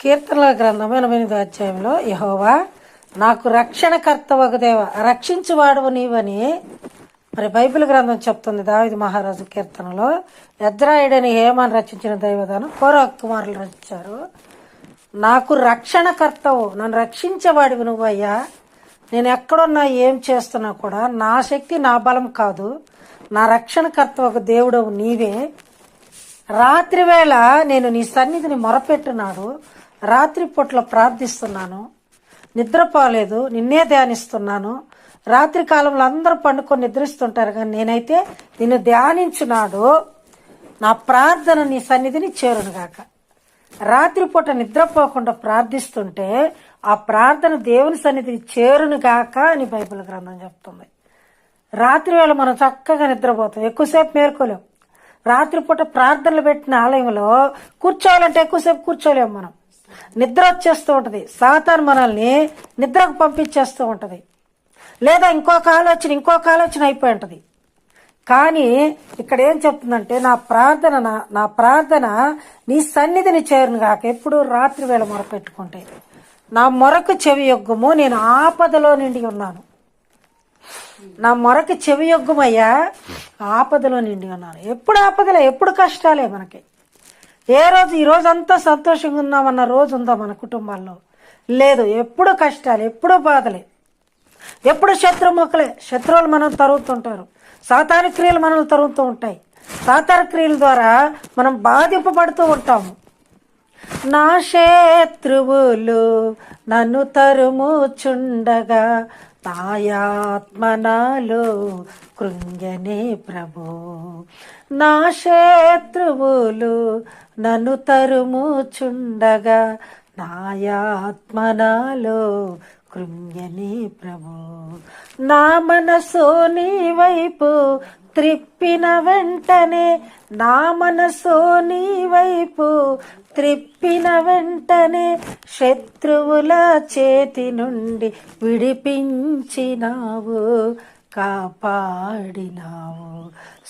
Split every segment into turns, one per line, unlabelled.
కీర్తనల గ్రంథం 88వ అధ్యాయంలో యెహోవా నాకు రక్షణకర్త ఒక దేవ రక్షించువాడవు నీవని మరి బైబిల్ గ్రంథం చెప్తుంది. దావీదు మహారాజు కీర్తనలో ఎజ్రాయుడని హేమాను రచించిన దైవదానం కోరహ కుమారులు రచించారు. నాకు రక్షణకర్తవు, నన్ను రక్షించేవాడివి నువ్వయ్యా. నేను ఎక్కడున్నా ఏం చేస్తున్నా కూడా నా శక్తి నా బలం కాదు, నా రక్షణకర్త ఒక దేవుడవు నీవే. రాత్రి వేళ నేను నీ సన్నిధిని మొరపెట్టున్నాడు, రాత్రి పూట్ల ప్రార్థిస్తున్నాను, నిద్రపోలేదు, నిన్నే ధ్యానిస్తున్నాను. రాత్రి కాలంలో అందరూ పండుకొని నిద్రిస్తుంటారు, కానీ నేనైతే నిన్ను ధ్యానించున్నాడు. నా ప్రార్థన నీ సన్నిధిని చేరునుగాక. రాత్రిపూట నిద్రపోకుండా ప్రార్థిస్తుంటే ఆ ప్రార్థన దేవుని సన్నిధిని చేరునుగాక అని బైబిల్ గ్రంథం చెప్తుంది. రాత్రి వేళ మనం చక్కగా నిద్రపోతాం, ఎక్కువసేపు మేల్కోలేం. రాత్రిపూట ప్రార్థనలు పెట్టిన ఆలయంలో కూర్చోవాలంటే ఎక్కువసేపు కూర్చోలేము. మనం నిద్ర వచ్చేస్తూ ఉంటుంది, సాతాను మనల్ని నిద్రకు పంపించేస్తూ ఉంటుంది, లేదా ఇంకొక ఆలోచన అయిపోయి ఉంటుంది. కానీ ఇక్కడ ఏం చెప్తుందంటే నా ప్రార్థన నీ సన్నిధిని చేరును కాక. ఎప్పుడు రాత్రి వేళ మొరపెట్టుకుంటే నా మొరకు చెవి యొగ్గుము, నేను ఆపదలో నిండి ఉన్నాను. నా మొరకు చెవి యొగ్గుమయ్యా, ఆపదలో నిండి ఉన్నాను. ఎప్పుడు ఆపదలే, ఎప్పుడు కష్టాలే మనకి. ఏ రోజు ఈ రోజంతా సంతోషంగా ఉన్నామన్న రోజు ఉందా మన కుటుంబాల్లో? లేదు. ఎప్పుడు కష్టాలు, ఎప్పుడు బాధలే, ఎప్పుడు శత్రుముఖలే. శత్రువులు మనం తరుగుతుంటారు, సాతాను క్రియలు మనల్ని తరుగుతూ ఉంటాయి. సాతాను క్రియల ద్వారా మనం బాధింపబడుతూ ఉంటాము. నా శత్రువులు నన్ను తరుముచుండగా నాయాత్మ నాలో కృంగనే ప్రభు. నా శత్రువులు నన్ను తరుముచుండగా నాయాత్మ నాలో కృంగనే ప్రభు. నా మనసు నీ వైపు త్రిప్పిన వెంటనే, నా మనసు నీ వైపు త్రిప్పిన వెంటనే శత్రువుల చేతి నుండి విడిపించినావు, కాపాడినావు.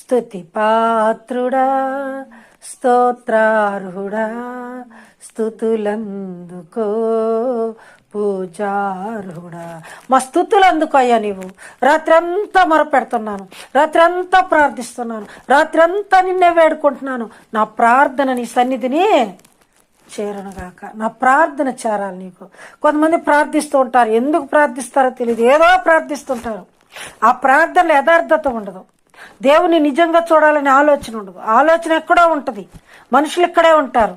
స్తుతి పాత్రుడా, స్తోత్రార్హుడా, స్తుతులందుకో పూజార్హుడా. మా స్తుతులందుకు అయ్యా. నీవు రాత్రంతా మొరపెడుతున్నాను, రాత్రంతా ప్రార్థిస్తున్నాను, రాత్రంతా నిన్నే వేడుకుంటున్నాను. నా ప్రార్థన నీ సన్నిధిని చేరనుగాక. నా ప్రార్థన చేరాలి నీకు. కొంతమంది ప్రార్థిస్తూ ఉంటారు, ఎందుకు ప్రార్థిస్తారో తెలియదు, ఏదో ప్రార్థిస్తుంటారు. ఆ ప్రార్థనలో యథార్థత ఉండదు, దేవుని నిజంగా చూడాలనే ఆలోచన ఉండదు. ఆలోచన ఎక్కడో ఉంటుంది, మనుషులు ఇక్కడే ఉంటారు.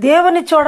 దేవుని చూడాలి